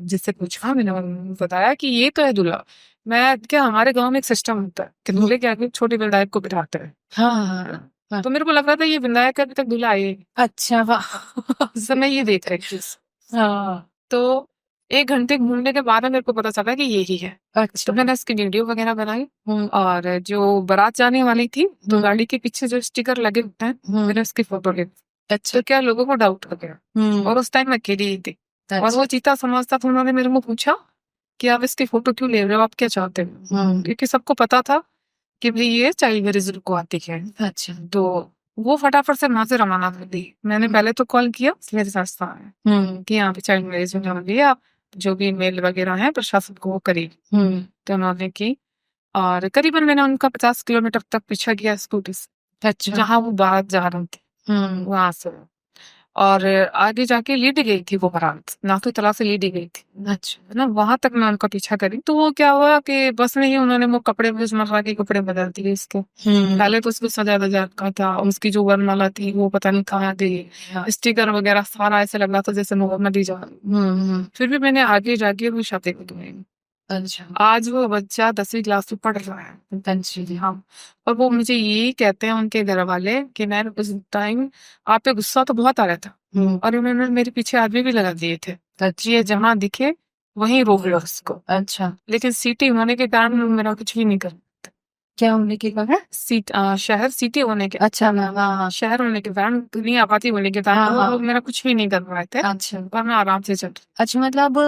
जिससे पूछा, मैंने बताया कि ये तो है दूल्हा। मैं क्या, हमारे गांव में एक सिस्टम होता है कि दूल्हे के आगे छोटे विधायक को बिठाते हैं। हाँ। तो मेरे को लग रहा था ये विधायक अभी तक दूल्हा आए। अच्छा। वाह। समय ये देख रही थी। हाँ। तो 1 घंटे घूमने के बाद में मेरे को पता चला कि यही है। अच्छा। तो मैंने इसकी वीडियो वगैरह बनाई, और जो बारात जाने वाली थी तो गाड़ी के पीछे जो स्टिकर लगे होते हैं, मैंने उसकी फोटो ली। अच्छा। तो क्या लोगों को डाउट हो गया, और उस टाइम मैं अकेली ही थी। और वो चीता समझता था, उन्होंने मेरे को पूछा कि आप इसकी फोटो क्यों ले रहे हो, आप क्या चाहते हो? क्योंकि सबको पता था कि भाई ये चाइल्ड मैरिज को आती है। अच्छा। तो वो फटाफट से वहां से रवाना कर दी। मैंने पहले तो कॉल किया मेरे संस्था है कि यहाँ पे चाइल्ड मैरिज होने वाली है, आप जो भी मेल वगैरह है प्रशासन को वो करिए। तो उन्होंने की, और करीबन मैंने उनका 50 किलोमीटर तक पीछा किया स्कूटी से, जहाँ वो बारात जा रहे थे वहां से। और आगे जाके लेट गई थी वो बारात, नाथुतला से लेट गई थी। अच्छा। है ना, वहां तक मैं उनका पीछा करी, तो वो क्या हुआ कि बस में ही उन्होंने वो कपड़े रोजमर्रा के कपड़े बदल दिए इसके। पहले तो उसको सजा धजा का था, उसकी जो वरमाला थी वो पता नहीं कहाँ गई, स्टिकर वगैरह सारा ऐसे लग रहा था जैसे मोहम्मद ही जा रही। फिर भी मैंने आगे जाके वो शादी की। अच्छा। आज वो बच्चा 10वीं क्लास में पढ़ रहा है। अच्छा। हाँ, और वो मुझे यही कहते हैं उनके घर वाले कि मैं उस टाइम आप पे गुस्सा तो बहुत आ रहा था, और उन्होंने मेरे पीछे आदमी भी लगा दिए थे कि ये जहाँ दिखे वहीं रोक लो उसको। अच्छा। लेकिन सिटी होने के कारण वो मेरा कुछ भी नहीं कर, क्या होने के कारण? शहर सिटी होने के, अच्छा मैम, हाँ शहर होने के कारण, दुनिया आबादी होने के कारण हाँ वो हाँ। लोग मेरा कुछ भी नहीं कर पाए थे, अच्छा। और मैं आराम से चल। अच्छा, मतलब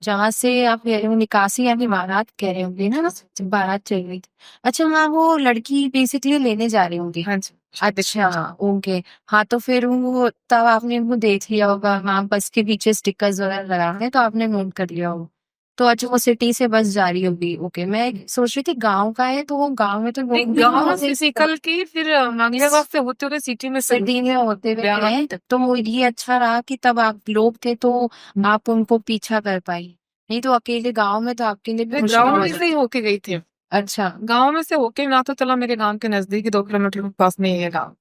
जहाँ से आप कह रहे हो निकासी यानी बारात कह रहे होंगे ना, बारात चल रही थी। अच्छा मैम, वो लड़की बेसिकली लेने जा रही होंगी। हाँ जी। अच्छा, ओके। हाँ, तो फिर वो तब आपने उनको देख लिया होगा, वहाँ बस के पीछे स्टिकर्स वगैरह लगा हैं, तो आपने नोट कर लिया होगा। तो अच्छा, वो सिटी से बस जा रही होगी। ओके, मैं सोच रही थी गांव का है, तो वो गांव में तो लोग भी गाँव से निकल के फिर मंगलेवार से होते हुए सिटी में से सिटी में होते हुए गए, तो ये अच्छा रहा कि तब आप लोग थे तो आप उनको पीछा कर पाई, नहीं तो अकेले गांव में तो आपके लिए भी मुश्किल गाँव हो में से ही जाती। होके गई थी। अच्छा। गाँव में से होके ना, तो चला मेरे गांव के नजदीक ही 2 किलोमीटर के पास में ही है गाँव,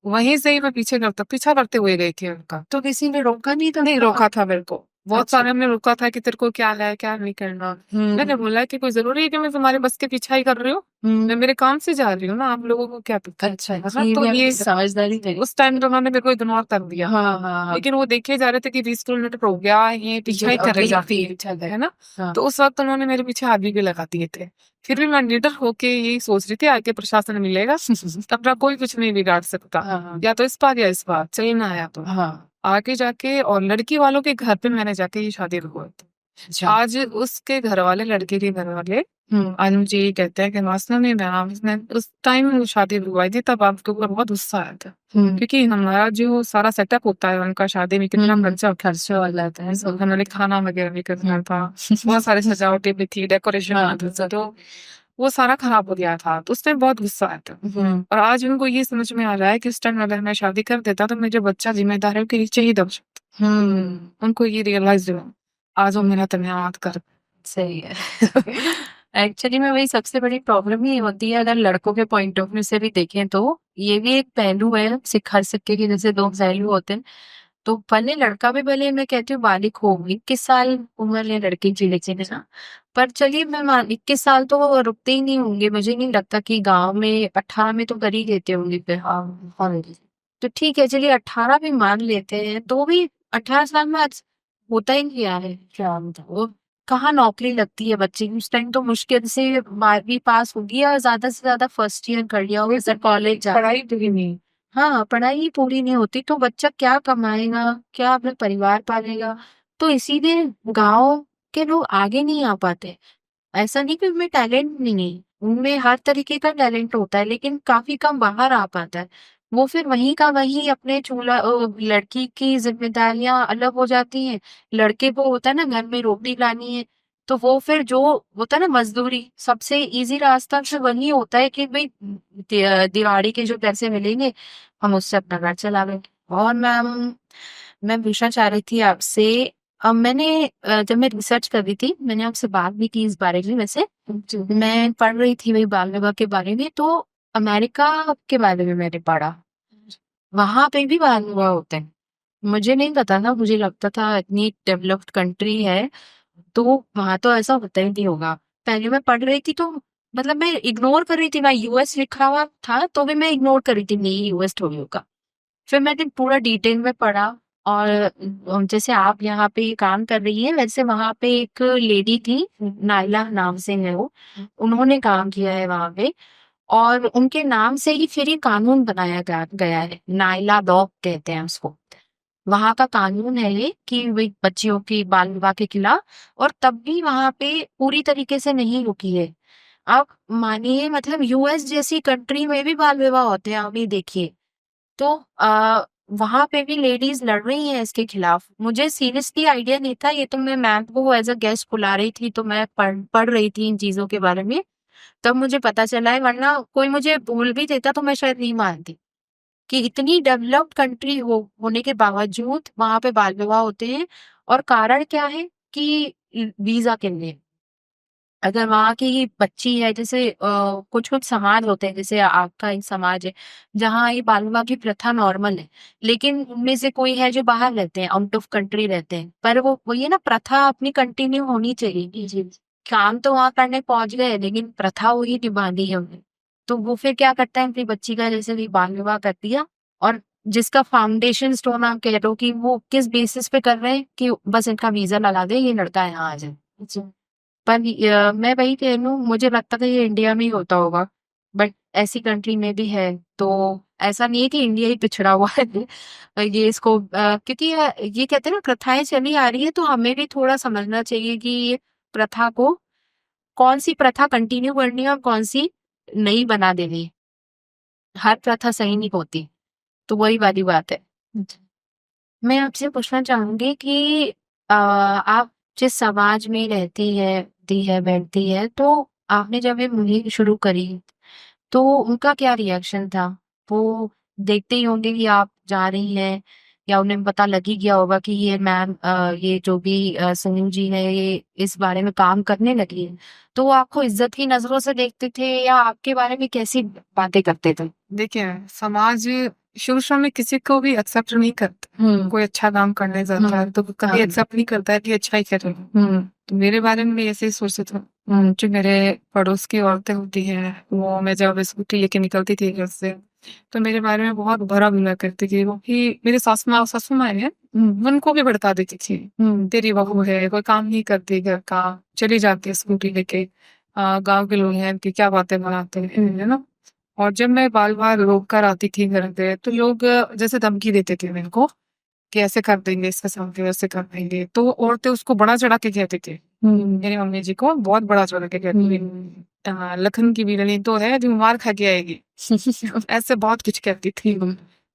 वहीं से ही मैं पीछा करते हुए गई थी उनका। तो किसी ने रोका नहीं था? नहीं रोका था मेरे को, बहुत अच्छा। सारे ने रोका था कि तेरे को क्या है क्या नहीं करना। मैंने बोला कि कोई जरूरी है कि मैं तुम्हारे बस के पीछा ही कर रही हूँ, मैं मेरे काम से जा रही हूँ ना, आप लोगों को क्या पता। अच्छा, है ना, तो ये समझदारी नहीं। उस टाइम तो उन्होंने मेरे को इग्नोर कर दिया। हाँ हाँ। लेकिन वो देखे जा रहे थे कि 20 किलोमीटर हो गया, ये पीछा ही करे जाती है ना। हाँ। तो उस वक्त उन्होंने मेरे पीछे आदमी भी लगा दिए थे। फिर भी मैं निडर होके यही सोच रही थी आगे प्रशासन मिलेगा, अपना कोई कुछ नहीं बिगाड़ सकता, हाँ या तो इस बार या इस बार चलना आया तो। हाँ। आगे जाके और लड़की वालों के घर पे मैंने जाके ये शादी रुकवाई थी। अच्छा। आज उसके घर वाले, लड़के के घर वाले आज मुझे ये कहते हैं कि वास्तव में मैम, उसने उस टाइम शादी रुकवाई थी तब आपके ऊपर बहुत गुस्सा आया था, क्योंकि हमारा जो सारा सेटअप होता है उनका शादी में कितना खर्चा वाला था, हमारे खाना वगैरह भी करना था, बहुत सारी सजावटें भी थी, डेकोरेशन था, तो वो सारा खराब हो गया था, तो उस टाइम बहुत गुस्सा आया था। और आज उनको ये समझ में आ रहा है कि उस टाइम अगर मैं शादी कर देता तो मेरे बच्चा जिम्मेदार है के नीचे ही दब सकता। उनको ये रियलाइज हुआ, आज वो मेरा धन्यवाद कर। सही है। एक्चुअली में वही सबसे बड़ी प्रॉब्लम ही होती है, अगर लड़कों के पॉइंट ऑफ व्यू से भी देखें तो ये भी एक पहलू है, हर सिक्के के जैसे दो पहलू होते हैं। तो भले लड़का भी, भले मैं कहती हूँ बालिग हो, 21 साल उम्र है लड़की की, लेकिन है ना, पर चलिए मैं मान 21 साल तो वो रुकते ही नहीं होंगे, मुझे नहीं लगता कि गांव में 18 में तो कर ही देते होंगे फिर। हाँ, तो ठीक है, चलिए 18 भी मान लेते हैं, तो भी 18 साल में आज होता ही क्या है, क्या वो कहाँ नौकरी लगती है बच्चे की। उस टाइम तो मुश्किल से 12वीं पास होगी या ज्यादा से ज्यादा फर्स्ट ईयर कर लिया होगा, सर कॉलेज जा। पढ़ाई तो ही नहीं। हाँ, पढ़ाई ही पूरी नहीं होती तो बच्चा क्या कमाएगा, क्या अपने परिवार पालेगा। तो इसीलिए गांव के लोग आगे नहीं आ पाते। ऐसा नहीं कि उनमें टैलेंट नहीं है, उनमें हर तरीके का टैलेंट होता है, लेकिन काफी कम बाहर आ पाता है। वो फिर वहीं का वहीं अपने चूल्हा, लड़की की जिम्मेदारियां अलग हो जाती हैं, लड़के को होता है ना घर में रोटी लानी है, तो वो फिर जो होता है ना मजदूरी, सबसे इजी रास्ता फिर वही होता है कि भाई दिहाड़ी के जो पैसे मिलेंगे हम उससे अपना घर चला लेंगे। और मैं पूछना चाह रही थी आपसे, मैंने जब मैं रिसर्च कर रही थी मैंने आपसे बात भी की इस बारे में। वैसे मैं पढ़ रही थी वही बाल विवाह के बारे में, तो अमेरिका के बारे में मैंने पढ़ा, वहां पे भी बाल विवाह होते हैं। मुझे नहीं पता था, मुझे लगता था इतनी डेवलप्ड कंट्री है तो वहां तो ऐसा होता ही नहीं होगा। पहले मैं पढ़ रही थी तो मतलब मैं इग्नोर कर रही थी, मैं यूएस लिखा हुआ था तो भी मैं इग्नोर कर रही थी, नहीं यूएस थोड़ी होगा। फिर मैंने पूरा डिटेल में पढ़ा, और जैसे आप यहाँ पे काम कर रही हैं वैसे वहां पे एक लेडी थी, नाइला नाम से है वो, उन्होंने काम किया है वहां पे, और उनके नाम से ही फिर ये कानून बनाया गया है, नाइला लॉ कहते हैं उसको। वहां का कानून है ये कि वही बच्चियों की बाल विवाह के खिलाफ, और तब भी वहां पे पूरी तरीके से नहीं रुकी है। आप मानिए, मतलब यूएस जैसी कंट्री में भी बाल विवाह होते हैं, अभी देखिए। तो वहां पे भी लेडीज लड़ रही हैं इसके खिलाफ। मुझे सीरियसली आइडिया नहीं था, ये तो मैं मैम को एज अ गेस्ट बुला रही थी तो मैं पढ़ रही थी इन चीजों के बारे में, तब मुझे पता चला है, वरना कोई मुझे बोल भी देता तो मैं शायद नहीं मानती। कि इतनी डेवलप्ड कंट्री होने के बावजूद वहां पे बाल विवाह होते हैं। और कारण क्या है कि वीजा के लिए। अगर वहाँ की बच्ची है, जैसे कुछ कुछ समाज होते हैं, जैसे आपका एक समाज है जहाँ ये बाल विवाह की प्रथा नॉर्मल है, लेकिन उनमें से कोई है जो बाहर रहते हैं, आउट ऑफ कंट्री रहते हैं, पर वो ये ना प्रथा अपनी कंटिन्यू होनी चाहिए। जी। काम तो वहाँ करने पहुंच गए, लेकिन प्रथा वही निभानी है उन्हें। तो वो फिर क्या करता है, अपनी बच्ची का जैसे भी बाल विवाह कर दिया, और जिसका फाउंडेशन स्टोन आप कह लो कि वो किस बेसिस पे कर रहे हैं कि बस इनका वीजा लगा दे, ये लड़का यहाँ आ जाए। पर मैं वही कह रही हूँ, मुझे लगता था ये इंडिया में ही होता होगा, बट ऐसी कंट्री में भी है। तो ऐसा नहीं है कि इंडिया ही पिछड़ा हुआ है। ये इसको क्योंकि ये कहते हैं ना, प्रथाएं चली आ रही है, तो हमें भी थोड़ा समझना चाहिए कि ये प्रथा को, कौन सी प्रथा कंटिन्यू करनी है और कौन सी नहीं बना देनी है। हर प्रथा सही नहीं होती, तो वही वाली बात है। मैं आपसे पूछना चाहूंगी कि आप जिस समाज में रहती है, दी है, बैठती है, तो आपने जब ये मुहिम शुरू करी, तो उनका क्या रिएक्शन था? वो देखते ही होंगे कि आप जा रही हैं, या उन्हें पता लग ही गया होगा कि ये मैम, ये जो भी सनू जी है, ये इस बारे में काम करने लगी है, तो वो आपको इज्जत की नजरों से देखते थे, या आपके बारे में कैसी बातें करते थे? देखिए, समाज शुरू में किसी को भी एक्सेप्ट नहीं करता। कोई अच्छा काम करने जाता है तो कभी एक्सेप्ट नहीं करता है कि अच्छा ही कर रही है। तो मेरे बारे में भी ऐसे ही सोचते थे। जो मेरे पड़ोस की औरतें होती हैं, वो मैं जब स्कूटी लेके निकलती थी घर से, तो मेरे बारे में बहुत बुरा बुरा करती थी। वो कि मेरी सासू माँ है, उनको भी भड़का देती थी। तेरी बहू है, कोई काम नहीं करती घर का, चली जाती है स्कूटी लेके, गाँव के लोग हैं कि क्या बातें बनाते हैं, है ना। और जब मैं बाल बाल रोक कर आती थी घर पे, तो लोग जैसे धमकी देते थे मेरे को कि ऐसे कर देंगे, इसके साथ वैसे कर देंगे। तो औरतें उसको बड़ा चढ़ा के कहती थी, मेरी मम्मी जी को बहुत बड़ा चढ़ा के कहती थी, लखन की बिरनी तो है जो मार खा के आएगी। ऐसे बहुत कुछ कहती थी।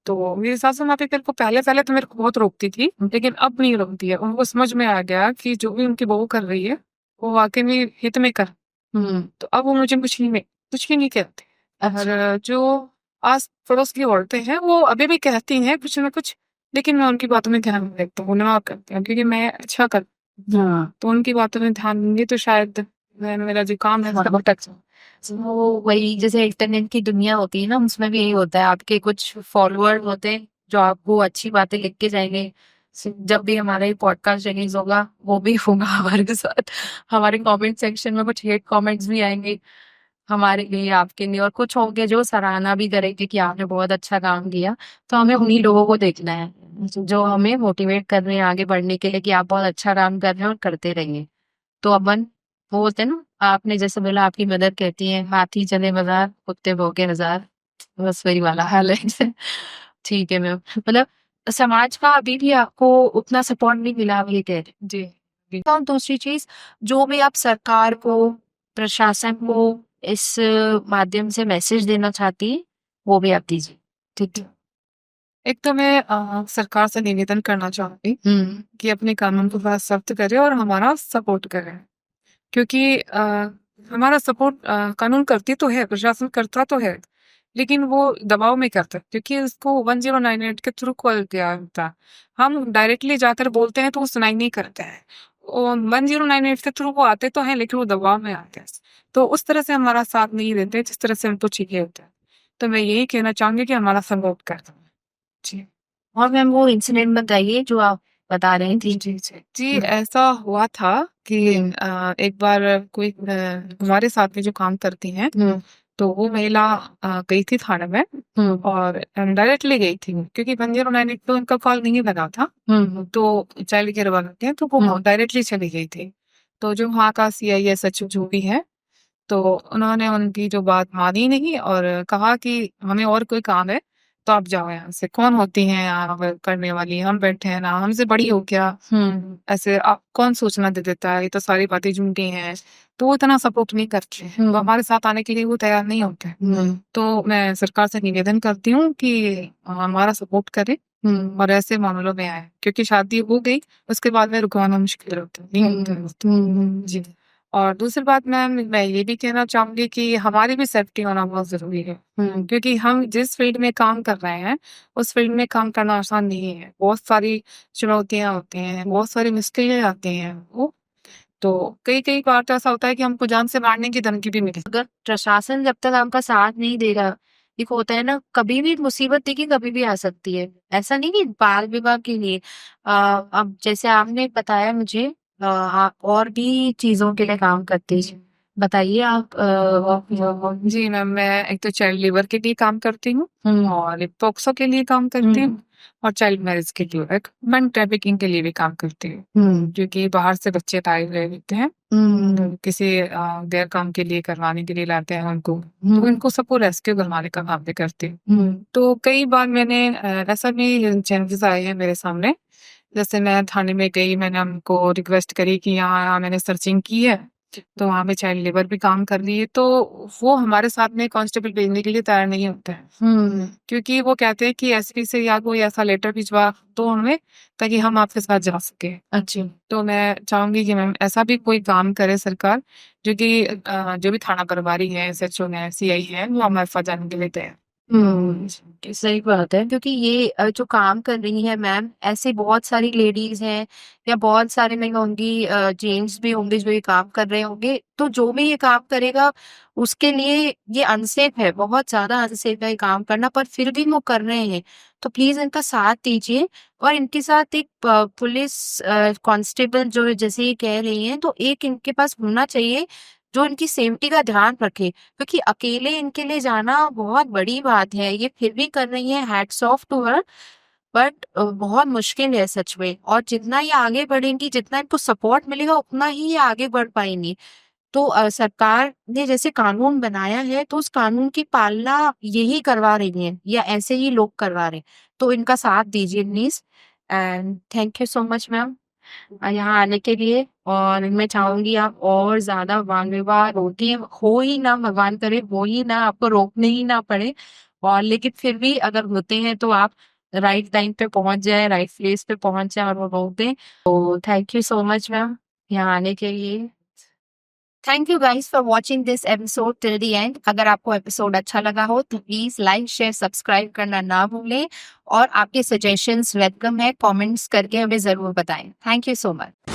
तो मेरी सासू माँ भी मेरे को पहले पहले तो मेरे को बहुत रोकती थी, लेकिन अब नहीं रोकती है। उनको समझ में आ गया कि जो भी उनकी बहू कर रही है वो वाकई में हित में कर। तो अब वो मुझे कुछ भी नहीं कहते। और जो आस पड़ोस की औरतें हैं वो अभी भी कहती हैं कुछ ना कुछ, लेकिन मैं उनकी बातों में ध्यान नहीं देती हूँ, उन्हें करती हूँ क्योंकि मैं अच्छा कर। तो उनकी बातों में ध्यान दूंगी तो शायद मेरा जो काम है उसका भटक जाऊं। वो वही, जैसे इंटरनेट की दुनिया होती है ना, उसमें भी यही होता है, आपके कुछ फॉलोअर होते हैं जो आपको अच्छी बातें लिख के जाएंगे। जब भी हमारा ये पॉडकास्ट रिलीज होगा, वो भी होगा हमारे साथ। हमारे कमेंट सेक्शन में कुछ हेट कमेंट्स भी आएंगे हमारे लिए, आपके लिए, और कुछ होंगे जो सराहना भी करेंगे कि आपने बहुत अच्छा काम किया। तो हमें उन्हीं लोगों को देखना है जो हमें मोटिवेट कर रहे हैं आगे बढ़ने के लिए, कि आप बहुत अच्छा काम कर रहे हैं और करते रहिए। तो अपन, वो होते हैं ना, आपने जैसे बोला आपकी मदर कहती है, हाथी चले बाजार, कुत्ते भौंके हजार, बस वही वाला हाल है। ठीक है मैम, मतलब समाज का अभी भी आपको उतना सपोर्ट नहीं मिला, आप ये कह रहे हैं। जी। तो दूसरी चीज, जो भी आप सरकार को, प्रशासन को इस माध्यम से मैसेज देना चाहती है, वो भी आप दीजिए। ठीक है। एक तो मैं सरकार से निवेदन करना चाहूंगी कि अपने कानून को थोड़ा सख्त करे और हमारा सपोर्ट करे, क्योंकि हमारा सपोर्ट कानून करती तो है, प्रशासन करता तो है, लेकिन वो दबाव में करता है क्योंकि उसको 1098 के थ्रू कॉल किया होता है। हम डायरेक्टली जाकर बोलते हैं तो वो सुनाई नहीं करते हैं। 1098 के थ्रू वो आते तो हैं, लेकिन वो दबाव में आते हैं, तो उस तरह से हमारा साथ नहीं देते जिस तरह से उनको चाहिए होता है। तो मैं यही कहना चाहूंगी कि हमारा सपोर्ट कर दो। जी। और मैम वो इंसिडेंट बताइए जो आप बता रहे थी। जी, ऐसा हुआ था कि एक बार कोई हमारे साथ में जो काम करती हैं, तो वो महिला गई थी थाने में, और डायरेक्टली गई थी क्योंकि 1098 पे उनका कॉल नहीं लगा था। तो चाइल्ड केयर वाले थे, तो वो डायरेक्टली चली गई थी। तो जो वहाँ का CISH जो भी है, तो उन्होंने उनकी जो बात मानी नहीं और कहा कि हमें और कोई काम है तो आप जाओ यहाँ से। कौन होती हैं आप करने वाली, हम बैठे हैं ना, हमसे बड़ी हो क्या, ऐसे आप कौन सूचना दे देता है, ये तो सारी बातें झूठी हैं। तो वो इतना सपोर्ट नहीं करते हैं, तो हमारे साथ आने के लिए वो तैयार नहीं होते हैं। तो मैं सरकार से निवेदन करती हूँ कि हमारा सपोर्ट करे और ऐसे मामलों में आए, क्योंकि शादी हो गई उसके बाद में रुकवाना मुश्किल होता है, नहीं होता है। जी। और दूसरी बात मैम, मैं ये भी कहना चाहूँगी कि हमारी भी सेफ्टी होना बहुत ज़रूरी है। क्योंकि हम जिस फ़ील्ड में काम कर रहे हैं, उस फ़ील्ड में काम करना आसान नहीं है। बहुत सारी चुनौतियाँ होती हैं, बहुत सारी मुश्किलें आती हैं वो। तो कई-कई बार तो ऐसा होता है कि हमको जान से मारने की धमकी भी मिली। अगर प्रशासन जब तक आपका साथ नहीं दे रहा, एक होता है ना, कभी भी मुसीबत देखिए कभी भी आ सकती है। ऐसा नहीं कि बाल विवाह के लिए अब जैसे आपने बताया मुझे आप और भी चीज़ों के लिए काम करते हैं। बताइए आप जी मैम, मैं एक तो चाइल्ड लेबर के लिए काम करती हूँ और एक पॉक्सो के लिए काम करती हूँ और चाइल्ड मैरिज के लिए, एक ह्यूमन ट्रैफिकिंग के लिए भी काम करती हूँ। क्योंकि बाहर से बच्चे लाए हुए होते हैं, किसी गैर काम के लिए करवाने के लिए लाते हैं उनको, तो इनको सबको रेस्क्यू करवाने का काम भी करती हूँ। तो कई बार मैंने ऐसा भी चैलेंजेस आए हैं मेरे सामने। जैसे मैं थाने में गई, मैंने उनको रिक्वेस्ट करी कि यहाँ मैंने सर्चिंग की है, तो वहाँ पे चाइल्ड लेबर भी काम कर रही है, तो वो हमारे साथ में कांस्टेबल भेजने के लिए तैयार नहीं होते हैं। क्योंकि वो कहते हैं कि एसपी से या कोई ऐसा लेटर भिजवा दो हमें, ताकि हम आपके साथ जा सके। अच्छा। तो मैं चाहूंगी कि मैम ऐसा भी कोई काम करे सरकार, जो कि जो भी थाना प्रभारी है, एसएचओ है, सीआई है, वो हमारे साथ जाने के लिए तैयार। सही बात है, क्योंकि ये जो काम कर रही है मैम, ऐसी बहुत सारी लेडीज हैं या बहुत सारे मैं कहूँगी जेंट्स भी होंगे जो ये काम कर रहे होंगे। तो जो भी ये काम करेगा उसके लिए ये अनसेफ है, बहुत ज्यादा अनसेफ है ये काम करना, पर फिर भी वो कर रहे हैं। तो प्लीज इनका साथ दीजिए और इनके साथ एक पुलिस कांस्टेबल जो जैसे ये कह रही हैं, तो एक इनके पास होना चाहिए जो इनकी सेफ्टी का ध्यान रखे, क्योंकि अकेले इनके लिए जाना बहुत बड़ी बात है। ये फिर भी कर रही है, hats off to her. But बहुत मुश्किल है सच में, और जितना ये आगे बढ़ेंगी, जितना इनको सपोर्ट मिलेगा, उतना ही ये आगे बढ़ पाएंगी। तो सरकार ने जैसे कानून बनाया है, तो उस कानून की पालना यही करवा रही है या ऐसे ही लोग करवा रहे हैं। तो इनका साथ दीजिए please. And thank you so much ma'am यहाँ आने के लिए। और मैं चाहूंगी आप और ज्यादा बाल विवाह रोके हो ही ना, भगवान करे हो ही ना, आपको रोकने ही ना पड़े। और लेकिन फिर भी अगर होते हैं तो आप राइट टाइम पे पहुंच जाए, राइट प्लेस पे पहुंच जाए और वो रोक दें। तो thank you so much ma'am यहाँ आने के लिए। Thank you guys for watching this episode till the end. अगर आपको एपिसोड अच्छा लगा हो तो प्लीज लाइक शेयर सब्सक्राइब करना ना भूलें, और आपके सजेशंस वेलकम है, कमेंट्स करके हमें जरूर बताएं। Thank you so much.